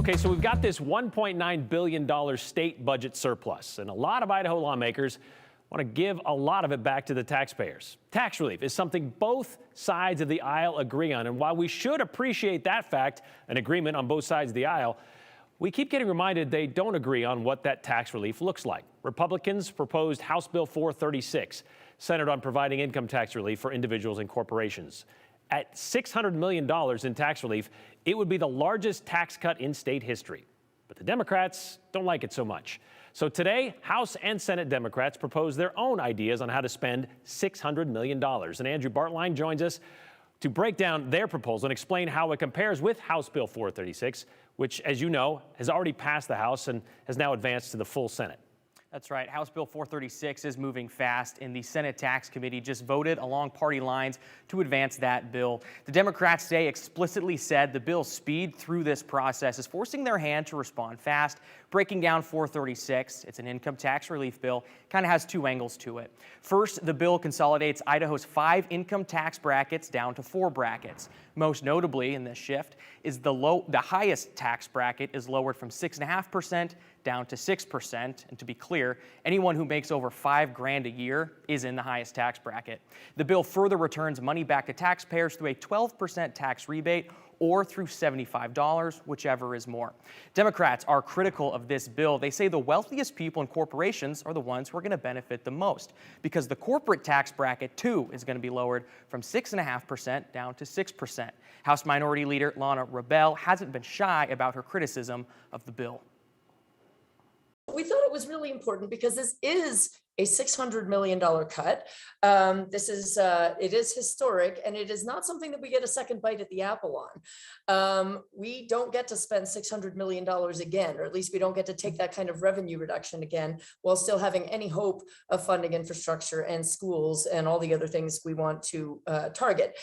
Okay, so we've got this $1.9 billion state budget surplus, and a lot of Idaho lawmakers want to give a lot of it back to the taxpayers. Tax relief is something both sides of the aisle agree on, and while we should appreciate that fact, an agreement on both sides of the aisle, we keep getting reminded they don't agree on what that tax relief looks like. Republicans proposed House Bill 436, centered on providing income tax relief for individuals and corporations. At $600 million in tax relief, it would be the largest tax cut in state history. But the Democrats don't like it so much. So today, House and Senate Democrats propose their own ideas on how to spend $600 million. And Andrew Bartline joins us to break down their proposal and explain how it compares with House Bill 436, which, as you know, has already passed the House and has now advanced to the full Senate. That's right. House Bill 436 is moving fast, and the Senate Tax Committee just voted along party lines to advance that bill. The Democrats today explicitly said the bill's speed through this process is forcing their hand to respond fast. Breaking down 436, it's an income tax relief bill, kind of has two angles to it. First, the bill consolidates Idaho's 5 income tax brackets down to 4 brackets. Most notably in this shift is the highest tax bracket is lowered from 6.5% down to 6%. And to be clear, anyone who makes over $5,000 a year is in the highest tax bracket. The bill further returns money back to taxpayers through a 12% tax rebate or through $75, whichever is more. Democrats are critical of this bill. They say the wealthiest people and corporations are the ones who are going to benefit the most because the corporate tax bracket, too, is going to be lowered from 6.5% down to 6%. House Minority Leader Lana Rebel hasn't been shy about her criticism of the bill. We thought it was really important because this is a $600 million cut. It is historic, and it is not something that we get a second bite at the apple on. We don't get to spend $600 million again, or at least we don't get to take that kind of revenue reduction again while still having any hope of funding infrastructure and schools and all the other things we want to target.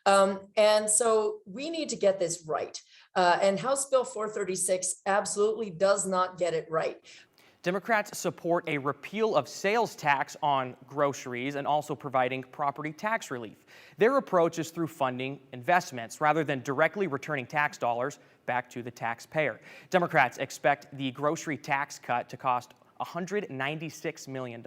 And so we need to get this right. And House Bill 436 absolutely does not get it right. Democrats support a repeal of sales tax on groceries and also providing property tax relief. Their approach is through funding investments rather than directly returning tax dollars back to the taxpayer. Democrats expect the grocery tax cut to cost $196 million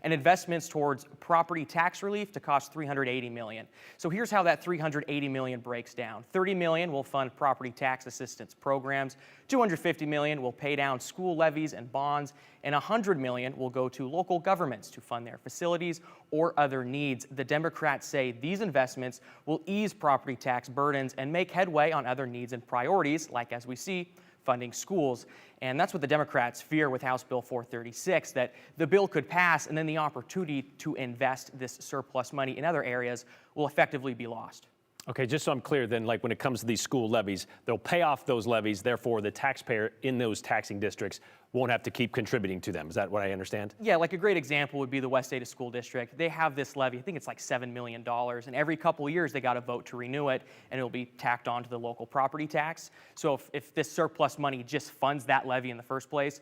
and investments towards property tax relief to cost $380 million. So here's how that $380 million breaks down. $30 million will fund property tax assistance programs, $250 million will pay down school levies and bonds, and $100 million will go to local governments to fund their facilities or other needs. The Democrats say these investments will ease property tax burdens and make headway on other needs and priorities, like, as we see, funding schools. And that's what the Democrats fear with House Bill 436, that the bill could pass and then the opportunity to invest this surplus money in other areas will effectively be lost. Okay, just so I'm clear then, like when it comes to these school levies, they'll pay off those levies, therefore the taxpayer in those taxing districts won't have to keep contributing to them. Is that what I understand? Yeah, like a great example would be the West Ada School District. They have this levy, I think it's like $7 million, and every couple of years they got to vote to renew it, and it'll be tacked on to the local property tax. So if this surplus money just funds that levy in the first place,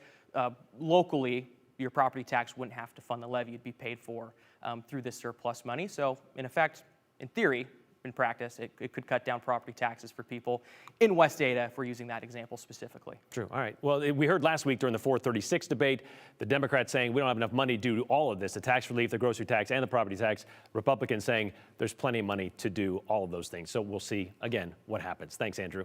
locally, your property tax wouldn't have to fund the levy. It'd be paid for through this surplus money. So in effect, in theory, in practice, it could cut down property taxes for people in West Ada if we're using that example specifically. True. All right. Well, we heard last week during the 436 debate, the Democrats saying we don't have enough money to do all of this, the tax relief, the grocery tax, and the property tax. Republicans saying there's plenty of money to do all of those things. So we'll see, again, what happens. Thanks, Andrew.